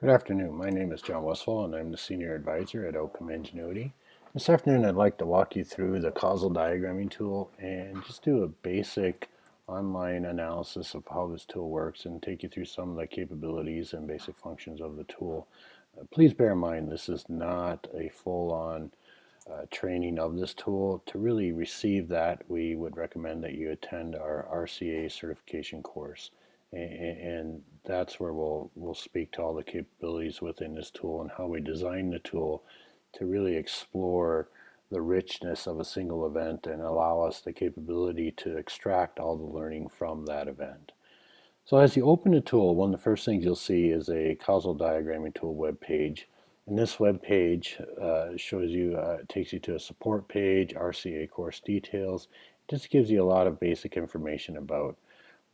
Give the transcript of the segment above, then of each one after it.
Good afternoon. My name is John Westfall, and I'm the Senior Advisor at Outcome Ingenuity. This afternoon, I'd like to walk you through the causal diagramming tool and just do a basic online analysis of how this tool works and take you through some of the capabilities and basic functions of the tool. Please bear in mind, this is not a full-on training of this tool. To really receive that, we would recommend that you attend our RCA certification course. And that's where we'll speak to all the capabilities within this tool and how we design the tool to really explore the richness of a single event and allow us the capability to extract all the learning from that event. So as you open the tool, one of the first things you'll see is a causal diagramming tool web page. And this web page shows you, takes you to a support page, RCA course details. It just gives you a lot of basic information about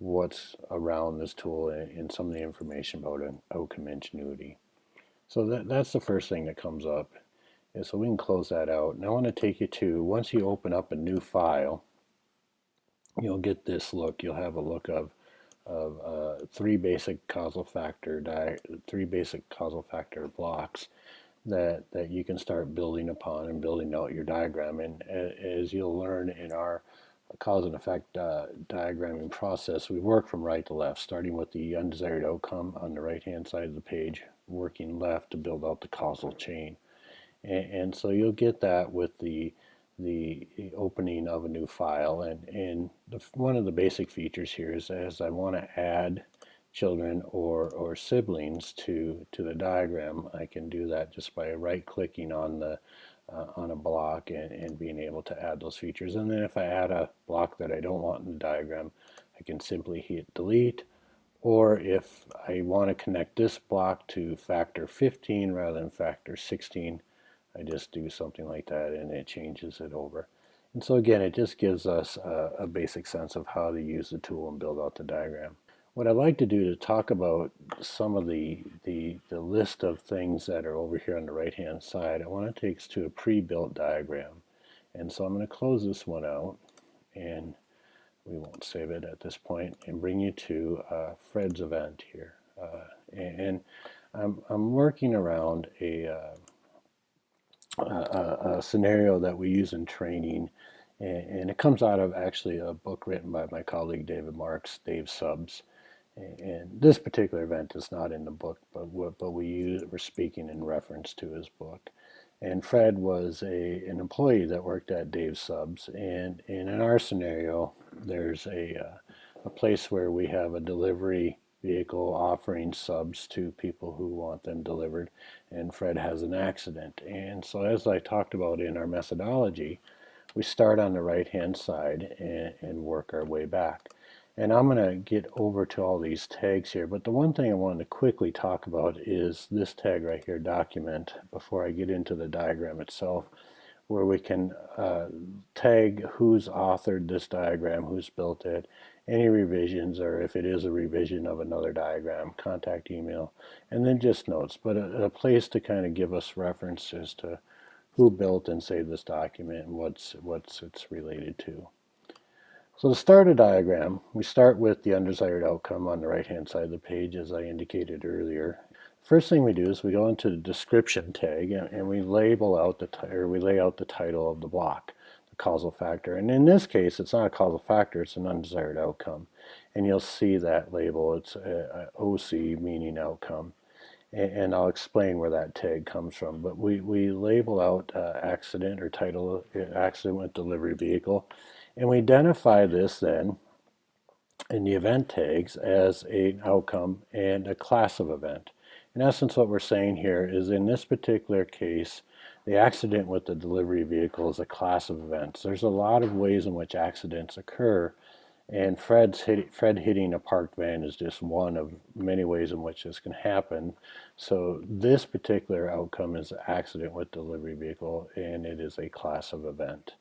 what's around this tool and some of the information about an outcome ingenuity. So that's the first thing that comes up. And so we can close that out. And I want to take you to, once you open up a new file, you'll get this look. You'll have a look of three basic causal factor blocks that you can start building upon and building out your diagram. And as you'll learn in our cause and effect diagramming process, we work from right to left, starting with the undesired outcome on the right hand side of the page, working left to build out the causal chain. And so you'll get that with the opening of a new file. And one of the basic features here is as I want to add children or siblings to the diagram, I can do that just by right clicking on the on a block and being able to add those features. And then if I add a block that I don't want in the diagram, I can simply hit delete. Or if I want to connect this block to factor 15 rather than factor 16, I just do something like that and it changes it over. And so again, it just gives us a basic sense of how to use the tool and build out the diagram. What I'd like to do to talk about some of the list of things that are over here on the right hand side, I want to take us to a pre-built diagram. And so I'm going to close this one out and we won't save it at this point and bring you to Fred's event here. And I'm working around a scenario that we use in training, and it comes out of actually a book written by my colleague David Marks, Dave Subs. And this particular event is not in the book, but we're speaking in reference to his book. And Fred was an employee that worked at Dave Subs, and in our scenario, there's a place where we have a delivery vehicle offering subs to people who want them delivered, and Fred has an accident. And so as I talked about in our methodology, we start on the right hand side and work our way back. And I'm going to get over to all these tags here, but the one thing I wanted to quickly talk about is this tag right here, document, before I get into the diagram itself, where we can tag who's authored this diagram, who's built it, any revisions, or if it is a revision of another diagram, contact email, and then just notes, but a place to kind of give us references to who built and saved this document and what's it's related to. So to start a diagram, we start with the undesired outcome on the right-hand side of the page, as I indicated earlier. First thing we do is we go into the description tag and we label out we lay out the title of the block, the causal factor. And in this case, it's not a causal factor, it's an undesired outcome. And you'll see that label, it's OC, meaning outcome. And I'll explain where that tag comes from. But we label out accident or title, accident with delivery vehicle. And we identify this then in the event tags as an outcome and a class of event. In essence, what we're saying here is in this particular case, the accident with the delivery vehicle is a class of events. There's a lot of ways in which accidents occur, and Fred hitting a parked van is just one of many ways in which this can happen. So this particular outcome is an accident with delivery vehicle, and it is a class of event.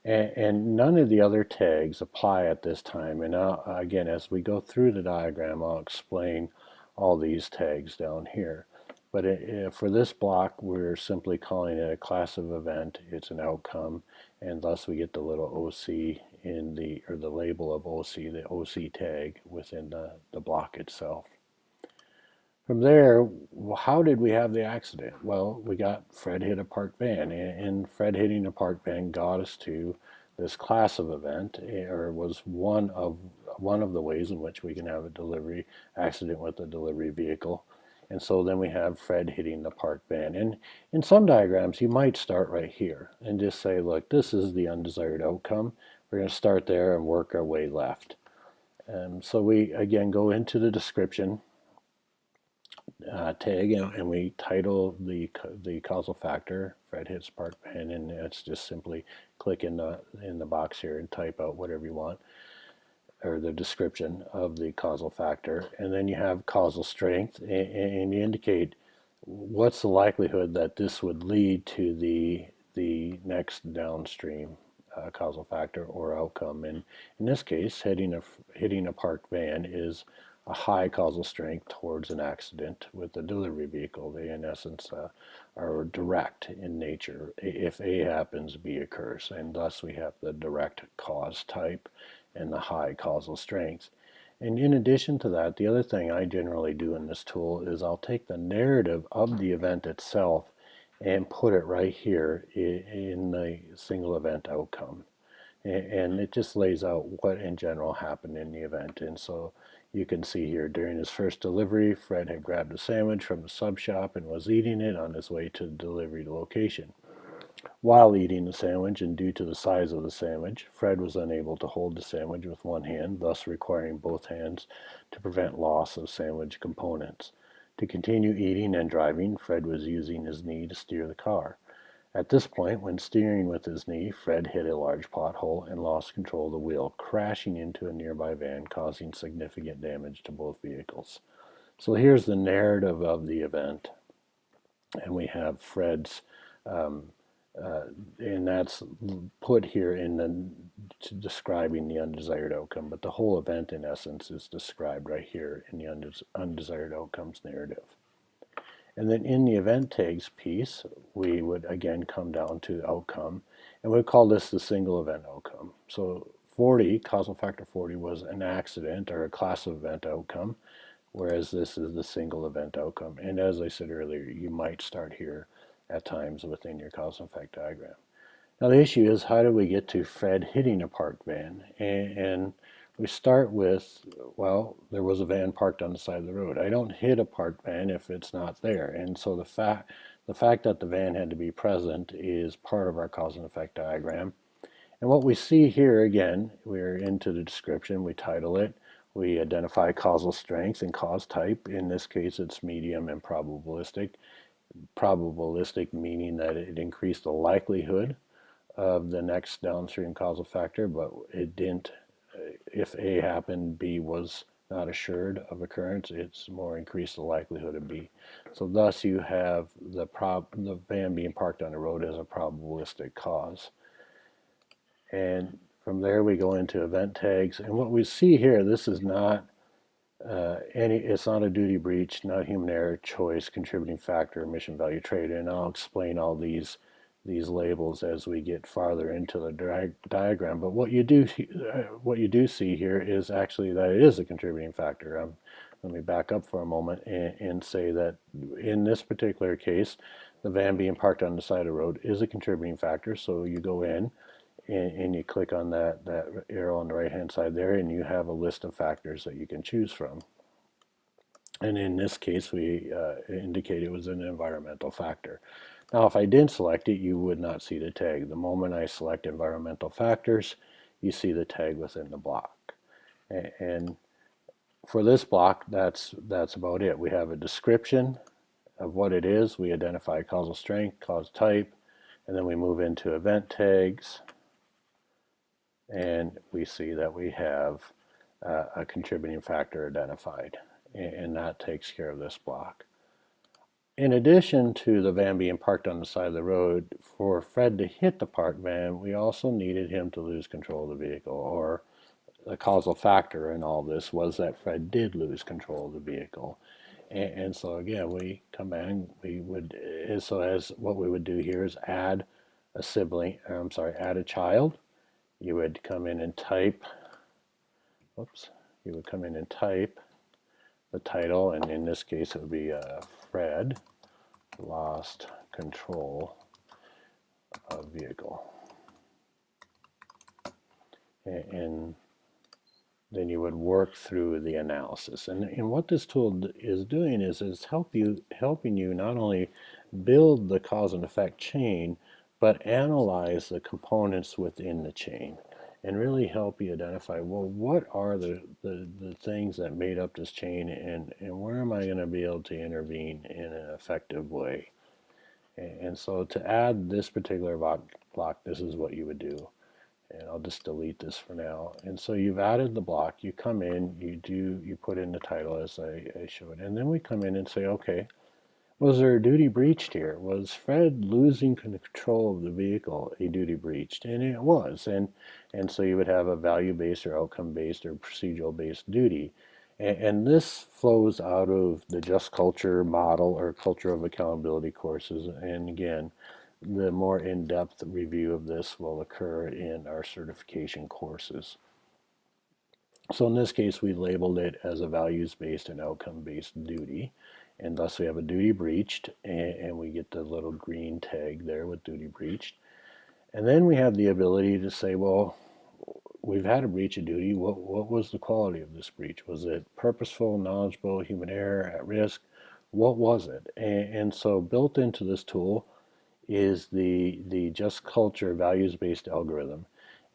And none of the other tags apply at this time. And again, as we go through the diagram, I'll explain all these tags down here. But for this block, we're simply calling it a class of event. It's an outcome, and thus we get the little OC in or the label of OC, the OC tag within the block itself. From there, how did we have the accident? Well, we got Fred hit a parked van, and Fred hitting a parked van got us to this class of event, or was one of the ways in which we can have a delivery accident with a delivery vehicle. And so then we have Fred hitting the parked van. And in some diagrams, you might start right here and just say, look, this is the undesired outcome. We're going to start there and work our way left. So we, again, go into the description tag, and we title the causal factor Fred hits park van, and it's just simply click in the box here and type out whatever you want, or the description of the causal factor, and then you have causal strength, and you indicate what's the likelihood that this would lead to the next downstream causal factor or outcome. And in this case, hitting a parked van is a high causal strength towards an accident with a delivery vehicle. They, in essence, are direct in nature. If A happens, B occurs, and thus we have the direct cause type and the high causal strength. And in addition to that, the other thing I generally do in this tool is I'll take the narrative of the event itself and put it right here in the single event outcome. And it just lays out what in general happened in the event. And so you can see here, during his first delivery, Fred had grabbed a sandwich from the sub shop and was eating it on his way to the delivery location. While eating the sandwich, and due to the size of the sandwich, Fred was unable to hold the sandwich with one hand, thus requiring both hands to prevent loss of sandwich components. To continue eating and driving, Fred was using his knee to steer the car. At this point, when steering with his knee, Fred hit a large pothole and lost control of the wheel, crashing into a nearby van, causing significant damage to both vehicles. So here's the narrative of the event, and we have Fred's um, and that's put here in the describing the undesired outcome, but the whole event in essence is described right here in the undesired outcomes narrative. And then in the event tags piece, we would again come down to outcome, and we call this the single event outcome. So 40, causal factor 40, was an accident or a class of event outcome, whereas this is the single event outcome. And as I said earlier, you might start here at times within your cause and effect diagram. Now the issue is, how do we get to Fred hitting a parked van? And we start with, well, there was a van parked on the side of the road. I don't hit a parked van if it's not there. And so the fact that the van had to be present is part of our cause and effect diagram. And what we see here, again, we're into the description, we title it, we identify causal strength and cause type. In this case, it's medium and probabilistic. Probabilistic meaning that it increased the likelihood of the next downstream causal factor, but it didn't. If A happened, B was not assured of occurrence. It's more increased the likelihood of B. So thus you have the van being parked on the road as a probabilistic cause. And from there we go into event tags. And what we see here, this is not it's not a duty breach, not human error, choice, contributing factor, emission value trade. And I'll explain all these labels as we get farther into the diagram. But what you do see here is actually that it is a contributing factor. Let me back up for a moment and say that in this particular case, the van being parked on the side of the road is a contributing factor. So you go in and you click on that arrow on the right hand side there, and you have a list of factors that you can choose from. And in this case, we indicate it was an environmental factor. Now, if I didn't select it, you would not see the tag. The moment I select environmental factors, you see the tag within the block. And for this block, that's about it. We have a description of what it is. We identify causal strength, cause type, and then we move into event tags. And we see that we have a contributing factor identified, and that takes care of this block. In addition to the van being parked on the side of the road, for Fred to hit the parked van, we also needed him to lose control of the vehicle, or the causal factor in all this was that Fred did lose control of the vehicle. And so again, we come in, as what we would do here is add a sibling, add a child. You would come in and type, you would come in and type the title, and in this case it would be Fred lost control of vehicle. And then you would work through the analysis. And what this tool is doing is helping you not only build the cause and effect chain, but analyze the components within the chain and really help you identify, well, what are the things that made up this chain, and where am I going to be able to intervene in an effective way? And so to add this particular block, this is what you would do. And I'll just delete this for now. And so you've added the block, you come in, you put in the title as I showed, and then we come in and say, okay, was there a duty breached here? Was Fred losing control of the vehicle a duty breached? And it was. And so you would have a value-based or outcome-based or procedural-based duty. And this flows out of the Just Culture model or culture of accountability courses. And again, the more in-depth review of this will occur in our certification courses. So in this case, we labeled it as a values-based and outcome-based duty, and thus we have a duty breached, and we get the little green tag there with duty breached. And then we have the ability to say, well, we've had a breach of duty. What was the quality of this breach? Was it purposeful, knowledgeable, human error, at risk? What was it? And so built into this tool is the Just Culture values-based algorithm.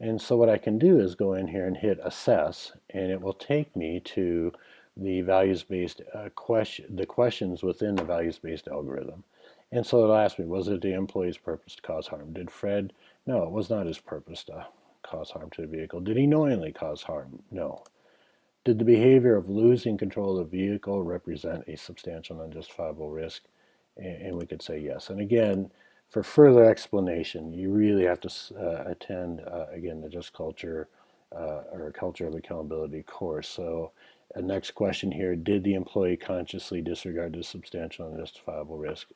And so what I can do is go in here and hit assess, and it will take me to the values-based the questions within the values-based algorithm. And so it'll ask me, was it the employee's purpose to cause harm? Did Fred? No, it was not his purpose to cause harm to the vehicle. Did he knowingly cause harm? No. Did the behavior of losing control of the vehicle represent a substantial and unjustifiable risk? And we could say yes. And again, for further explanation, you really have to attend, again, the Just Culture or Culture of Accountability course. So next question here, did the employee consciously disregard the substantial and justifiable risk?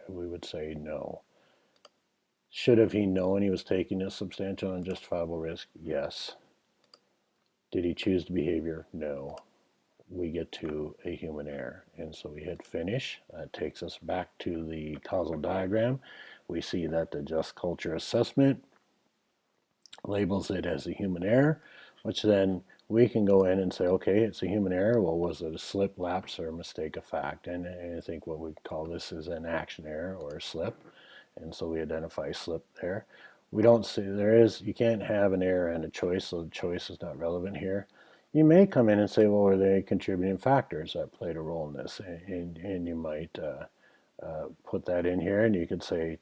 We would say no. Should have he known he was taking a substantial and justifiable risk? Yes. Did he choose the behavior? No. We get to a human error. And so we hit finish. That takes us back to the causal diagram. We see that the Just Culture assessment labels it as a human error, which then we can go in and say, okay, it's a human error. Well, was it a slip, lapse, or a mistake of fact? And I think what we call this is an action error or a slip. And so we identify slip there. We don't see, you can't have an error and a choice, so the choice is not relevant here. You may come in and say, well, are there contributing factors that played a role in this? And you might put that in here, and you could say,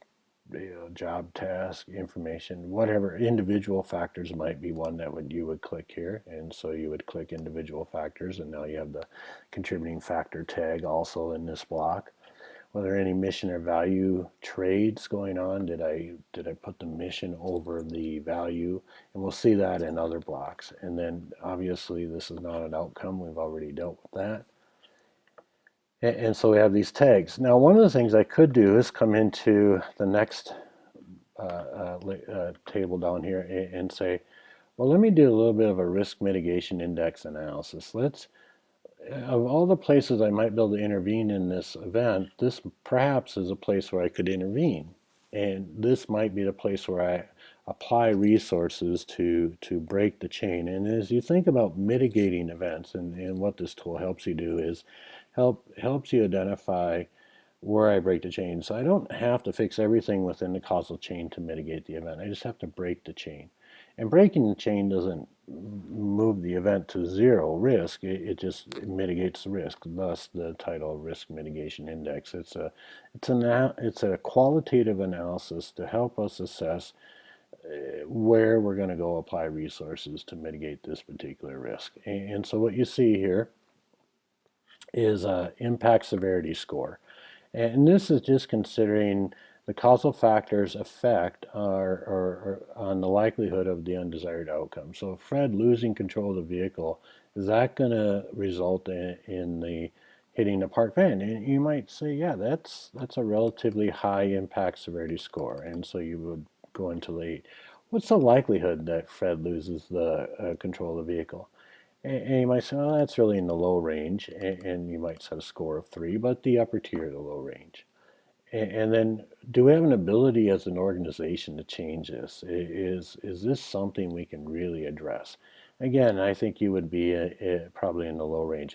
job, task, information, whatever individual factors might be one that you would click here. And so you would click individual factors, and now you have the contributing factor tag also in this block. Were there any mission or value trades going on? Did I put the mission over the value? And we'll see that in other blocks. And then obviously this is not an outcome. We've already dealt with that. And so we have these tags. Now one of the things I could do is come into the next table down here and say, well, let me do a little bit of a risk mitigation index analysis. Of all the places I might be able to intervene in this event, this perhaps is a place where I could intervene. And this might be the place where I apply resources to break the chain. And as you think about mitigating events, and what this tool helps you do is helps you identify where I break the chain. So I don't have to fix everything within the causal chain to mitigate the event. I just have to break the chain. And breaking the chain doesn't move the event to zero risk. It just mitigates the risk. Thus, the title Risk Mitigation Index. It's a qualitative analysis to help us assess where we're going to go apply resources to mitigate this particular risk. And so what you see here is impact severity score. And this is just considering the causal factors effect or on the likelihood of the undesired outcome. So Fred losing control of the vehicle, is that going to result in the hitting the parked van? And you might say, yeah, that's a relatively high impact severity score. And so you would go into what's the likelihood that Fred loses the control of the vehicle? And you might say, oh, that's really in the low range, and you might set a score of 3, but the upper tier, the low range. And then, do we have an ability as an organization to change this? Is this something we can really address? Again, I think you would be probably in the low range.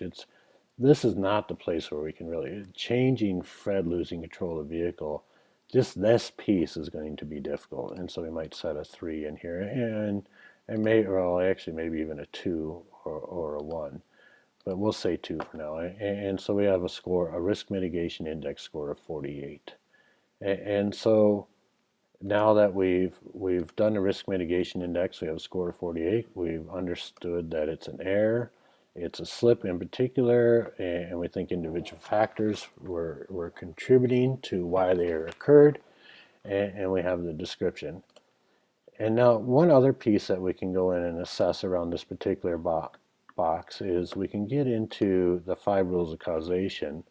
This is not the place where we can really changing Fred losing control of the vehicle. Just this piece is going to be difficult, and so we might set a 3 in here, and well, actually maybe even a 2 or a 1, but we'll say 2 for now. And so we have a risk mitigation index score of 48. And so now that we've done the risk mitigation index, we have a score of 48. We've understood that it's an error, it's a slip in particular, and we think individual factors were contributing to why they occurred, and we have the description. And now one other piece that we can go in and assess around this particular box is we can get into the 5 rules of causation.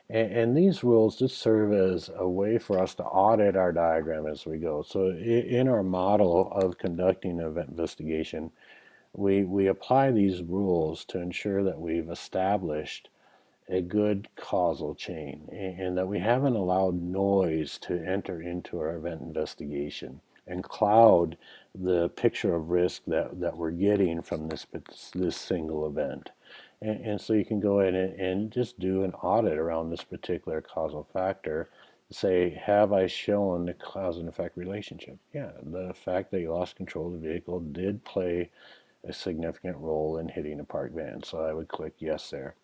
And these rules just serve as a way for us to audit our diagram as we go. So in our model of conducting an event investigation, we apply these rules to ensure that we've established a good causal chain and that we haven't allowed noise to enter into our event investigation and cloud the picture of risk that we're getting from this single event. And so you can go in and just do an audit around this particular causal factor. Say, have I shown the cause and effect relationship? Yeah, the fact that you lost control of the vehicle did play a significant role in hitting a parked van. So I would click yes there.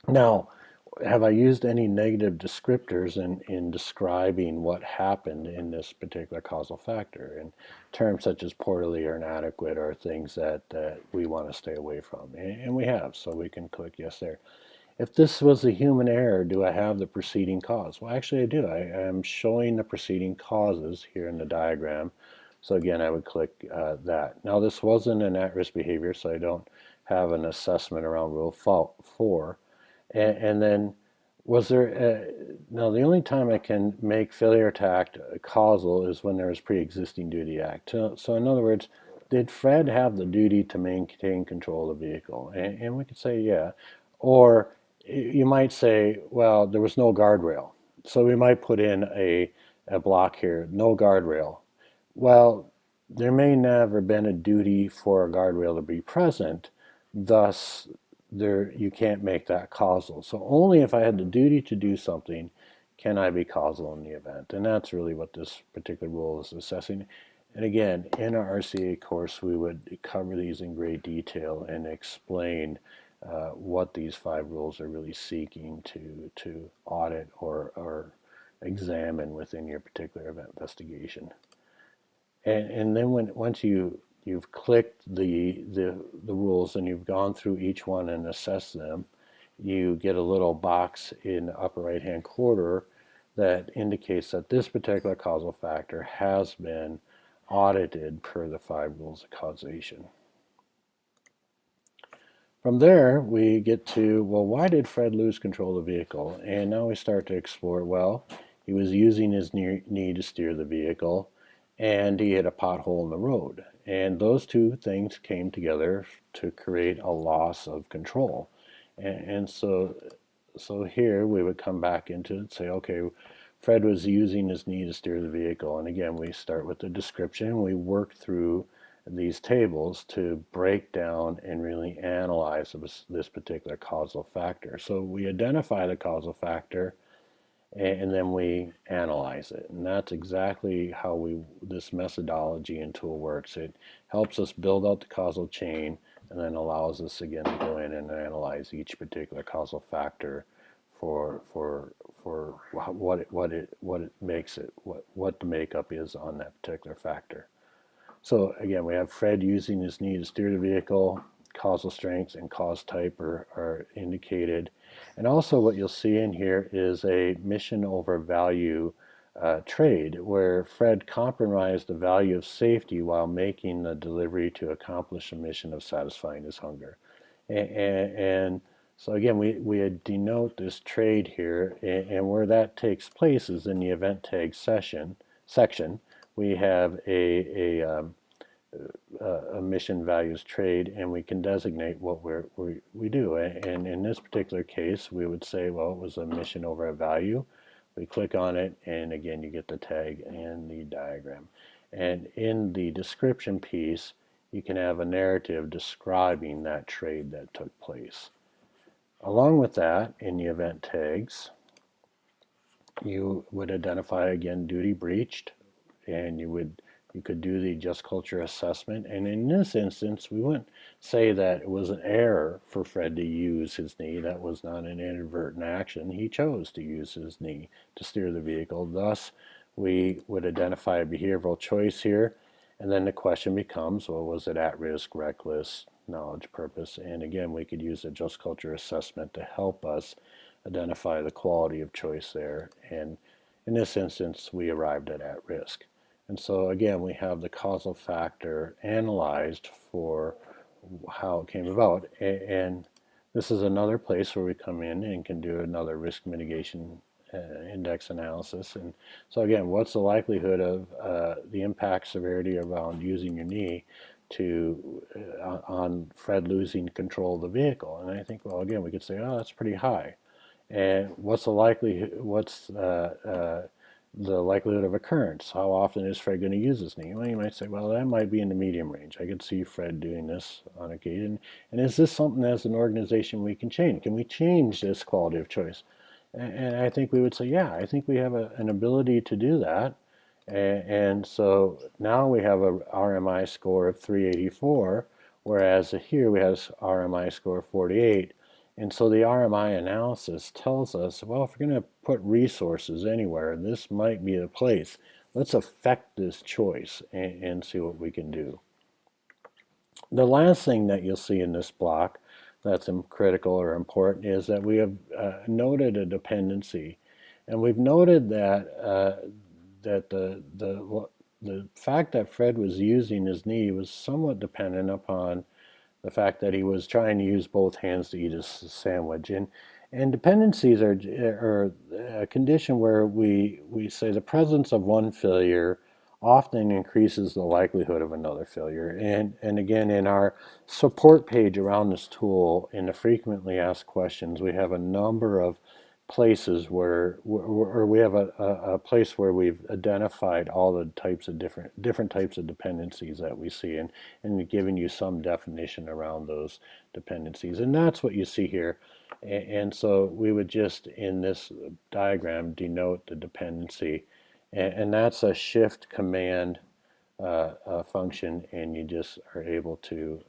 Now, have I used any negative descriptors in describing what happened in this particular causal factor? And terms such as poorly or inadequate are things that we want to stay away from. And we have, so we can click yes there. If this was a human error, do I have the preceding cause? Well, actually I do. I am showing the preceding causes here in the diagram. So again, I would click that. Now this wasn't an at-risk behavior, so I don't have an assessment around Rule 4. And then was there, now the only time I can make failure to act causal is when there is pre-existing duty act. So in other words, did Fred have the duty to maintain control of the vehicle? And we could say, yeah. Or you might say, well, there was no guardrail. So we might put in a block here, no guardrail. Well, there may never been a duty for a guardrail to be present, thus you can't make that causal. So only if I had the duty to do something can I be causal in the event. And that's really what this particular rule is assessing. And again, in our RCA course, we would cover these in great detail and explain what these 5 rules are really seeking to audit or examine within your particular event investigation. And then once you've clicked the rules and you've gone through each one and assessed them, you get a little box in the upper right hand corner that indicates that this particular causal factor has been audited per the 5 rules of causation. From there, we get to, well, why did Fred lose control of the vehicle? And now we start to explore, well, he was using his knee to steer the vehicle, and he hit a pothole in the road. And those two things came together to create a loss of control. And so here we would come back into it and say, okay, Fred was using his knee to steer the vehicle. And again, we start with the description. We work through these tables to break down and really analyze this particular causal factor. So we identify the causal factor and then we analyze it. And that's exactly how this methodology and tool works. It helps us build out the causal chain and then allows us again to go in and analyze each particular causal factor for what it makes it, what the makeup is on that particular factor. So again, we have Fred using his knee to steer the vehicle. Causal strength and cause type are indicated. And also what you'll see in here is a mission over value trade where Fred compromised the value of safety while making the delivery to accomplish a mission of satisfying his hunger. And so again, we denote this trade here, and where that takes place is in the event tag section. We have a emission values trade, and we can designate what we do. And in this particular case, we would say, well, it was emission over a value. We click on it, and again, you get the tag and the diagram. And in the description piece, you can have a narrative describing that trade that took place. Along with that, in the event tags, you would identify again duty breached, and you could do the just culture assessment. And in this instance, we wouldn't say that it was an error for Fred to use his knee. That was not an inadvertent action. He chose to use his knee to steer the vehicle. Thus, we would identify a behavioral choice here. And then the question becomes, well, was it at risk, reckless, knowledge, purpose? And again, we could use a just culture assessment to help us identify the quality of choice there. And in this instance, we arrived at risk. And so again, we have the causal factor analyzed for how it came about. And this is another place where we come in and can do another risk mitigation index analysis. And so again, what's the likelihood of the impact severity around using your knee to on Fred losing control of the vehicle? And I think, well, again, we could say, oh, that's pretty high. And what's the likelihood? What's the likelihood of occurrence? How often is Fred going to use his knee? Well, you might say, well, that might be in the medium range. I could see Fred doing this on occasion. And is this something as an organization we can change? Can we change this quality of choice? And I think we would say, yeah, I think we have an ability to do that. And so now we have a RMI score of 384, whereas here we have RMI score of 48. And so the RMI analysis tells us, well, if we're going to put resources anywhere, this might be the place. Let's affect this choice and see what we can do. The last thing that you'll see in this block that's critical or important is that we have noted a dependency. And we've noted that the fact that Fred was using his knee was somewhat dependent upon the fact that he was trying to use both hands to eat his sandwich. And dependencies are a condition where we say the presence of one failure often increases the likelihood of another failure. And again, in our support page around this tool, in the frequently asked questions, we have a number of places where, or we have a place where we've identified all the types of different types of dependencies that we see, and giving you some definition around those dependencies. And that's what you see here. And so we would just, in this diagram, denote the dependency. And that's a shift command function, and you just are able to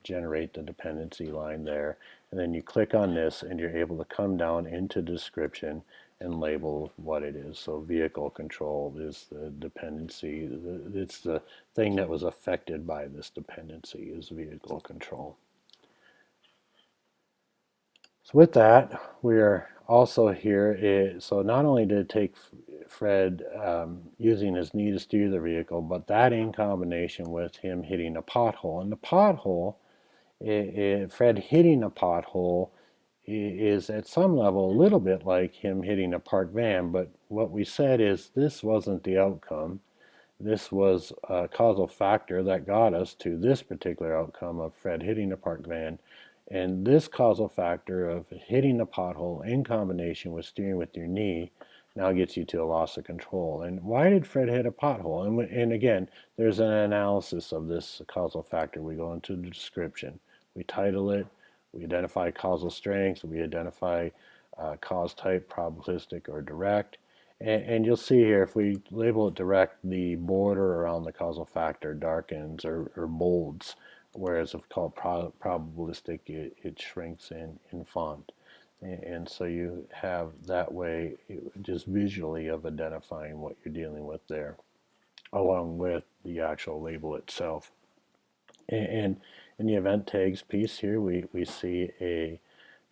generate the dependency line there. And then you click on this, and you're able to come down into description and label what it is. So vehicle control is the dependency. It's the thing that was affected by this dependency is vehicle control. So with that, we are also here. So not only did it take Fred using his knee to steer the vehicle, but that in combination with him hitting a pothole. And the pothole, Fred hitting a pothole is at some level a little bit like him hitting a parked van. But what we said is this wasn't the outcome. This was a causal factor that got us to this particular outcome of Fred hitting a parked van. And this causal factor of hitting the pothole in combination with steering with your knee now gets you to a loss of control. And why did Fred hit a pothole? And again, there's an analysis of this causal factor. We go into the description. We title it. We identify causal strengths. We identify cause type, probabilistic or direct. And you'll see here, if we label it direct, the border around the causal factor darkens or bolds, whereas if called probabilistic, it shrinks in font. And so you have that way just visually of identifying what you're dealing with there, along with the actual label itself. And in the event tags piece here, we see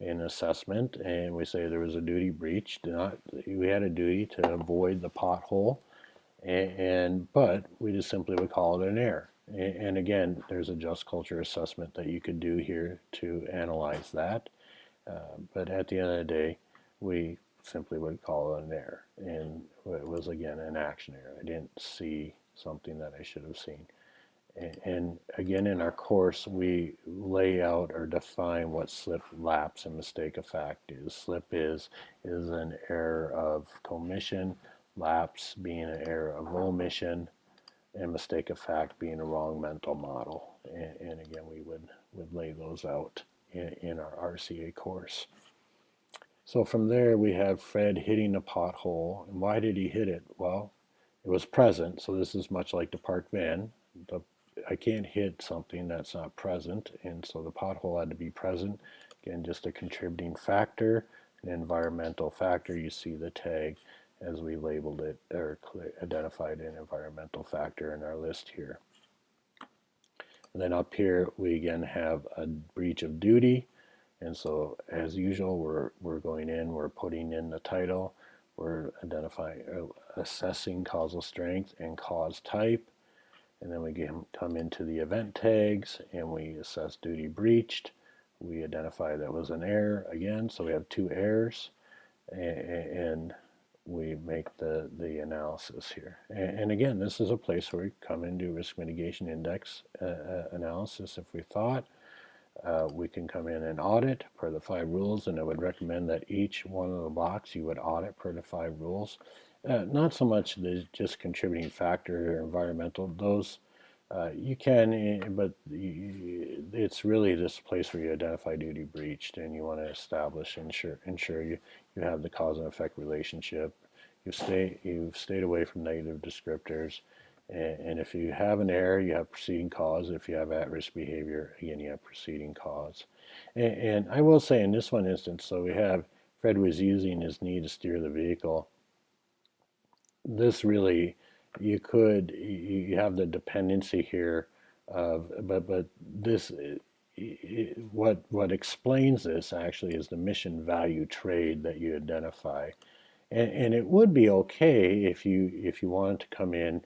an assessment, and we say there was a duty breach. We had a duty to avoid the pothole, but we just simply would call it an error. And again, there's a just culture assessment that you could do here to analyze that. But at the end of the day, we simply would call it an error. And it was, again, an action error. I didn't see something that I should have seen. And again, in our course, we lay out or define what slip, lapse, and mistake of fact is. Slip is an error of commission, lapse being an error of omission, and mistake of fact being a wrong mental model. And again, we would lay those out in our RCA course. So from there, we have Fred hitting a pothole. And why did he hit it? Well, it was present. So this is much like the park van. I can't hit something that's not present. And so the pothole had to be present. Again, just a contributing factor, an environmental factor. You see the tag as we labeled it or identified an environmental factor in our list here. And then up here, we again have a breach of duty. And so as usual, we're going in, we're putting in the title, we're identifying, assessing causal strength and cause type. And then we come into the event tags and we assess duty breached. We identify that was an error again, so we have two errors, and we make the analysis here. And again, this is a place where we come into risk mitigation index analysis if we thought. We can come in and audit per the 5 rules, and I would recommend that each one of the blocks you would audit per the 5 rules. Not so much the just contributing factor or environmental, those you can, but it's really this place where you identify duty breached and you want to establish, ensure you have the cause and effect relationship. You've stayed away from negative descriptors. And if you have an error, you have preceding cause. If you have at-risk behavior, again, you have preceding cause. And I will say in this one instance, so we have Fred was using his knee to steer the vehicle. This really, you have the dependency here of, but this, what explains this actually is the mission value trade that you identify. And it would be okay if you wanted to come in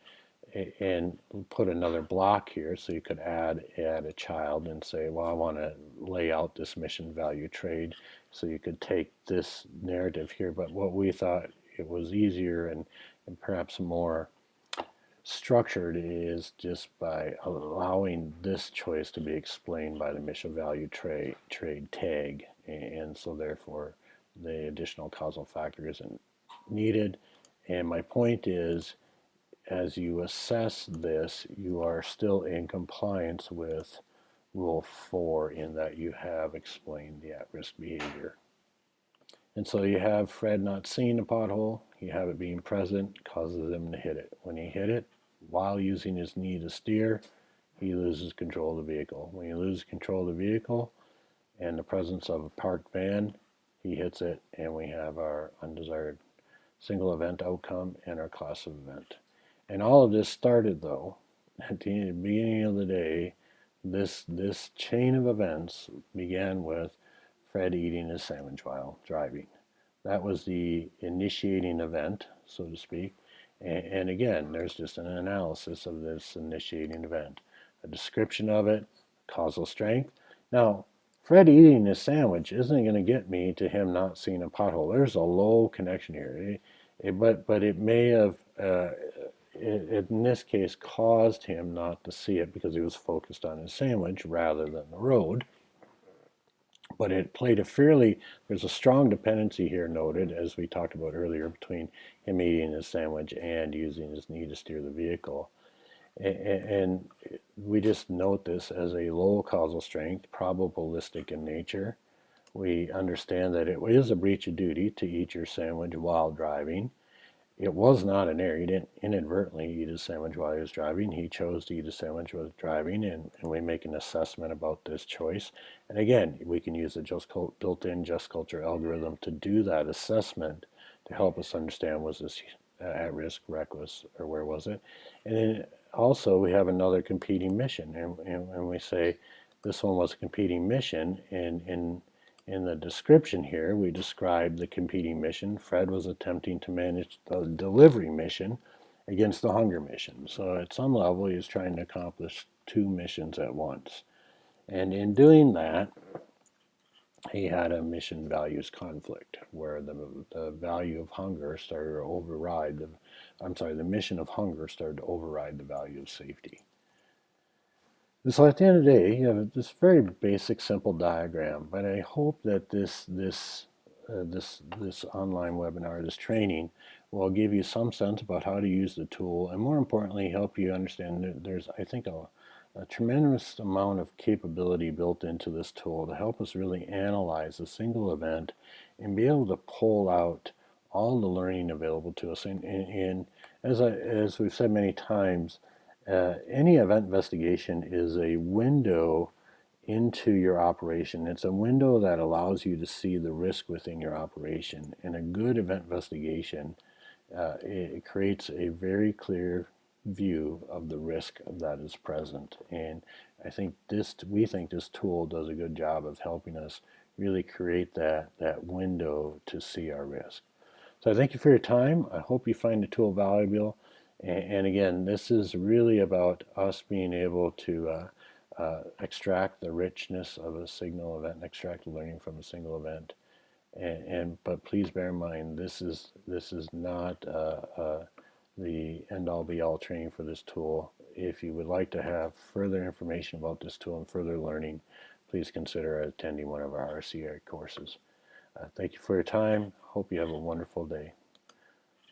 and put another block here, so you could add a child and say, well, I want to lay out this mission value trade, so you could take this narrative here. But what we thought it was easier and perhaps more structured is just by allowing this choice to be explained by the mission value trade tag, and so therefore the additional causal factor isn't needed. And my point is, as you assess this, you are still in compliance with Rule 4 in that you have explained the at-risk behavior. And so you have Fred not seeing a pothole, you have it being present, causes him to hit it. When he hit it, while using his knee to steer, he loses control of the vehicle. When he loses control of the vehicle and the presence of a parked van, he hits it, and we have our undesired single event outcome and our class of event. And all of this started, though, at the beginning of the day. This chain of events began with Fred eating his sandwich while driving. That was the initiating event, so to speak. And again, there's just an analysis of this initiating event, a description of it, causal strength. Now, Fred eating his sandwich isn't going to get me to him not seeing a pothole. There's a low connection here. But it may have, in this case, caused him not to see it because he was focused on his sandwich rather than the road. But it played a there's a strong dependency here noted, as we talked about earlier, between him eating his sandwich and using his knee to steer the vehicle. And we just note this as a low causal strength, probabilistic in nature. We understand that it is a breach of duty to eat your sandwich while driving. It was not an error. He didn't inadvertently eat his sandwich while he was driving. He chose to eat his sandwich while driving, and we make an assessment about this choice. And again, we can use the built-in just culture algorithm to do that assessment to help us understand, was this at risk, reckless, or where was it? And then also we have another competing mission, and we say this one was a competing mission, and in the description here, we describe the competing mission. Fred was attempting to manage the delivery mission against the hunger mission. So at some level, he was trying to accomplish two missions at once. And in doing that, he had a mission values conflict where the value of hunger started to override the mission of hunger started to override the value of safety. So at the end of the day, you have this very basic, simple diagram, but I hope that this online webinar, this training, will give you some sense about how to use the tool, and more importantly, help you understand that there's, I think, a tremendous amount of capability built into this tool to help us really analyze a single event and be able to pull out all the learning available to us. And as we've said many times, any event investigation is a window into your operation. It's a window that allows you to see the risk within your operation. And a good event investigation, it creates a very clear view of the risk that is present. And we think this tool does a good job of helping us really create that window to see our risk. So I thank you for your time. I hope you find the tool valuable. And again, this is really about us being able to extract the richness of a signal event and extract the learning from a single event. But please bear in mind, this is not the end-all be-all training for this tool. If you would like to have further information about this tool and further learning, please consider attending one of our RCA courses. Thank you for your time. Hope you have a wonderful day.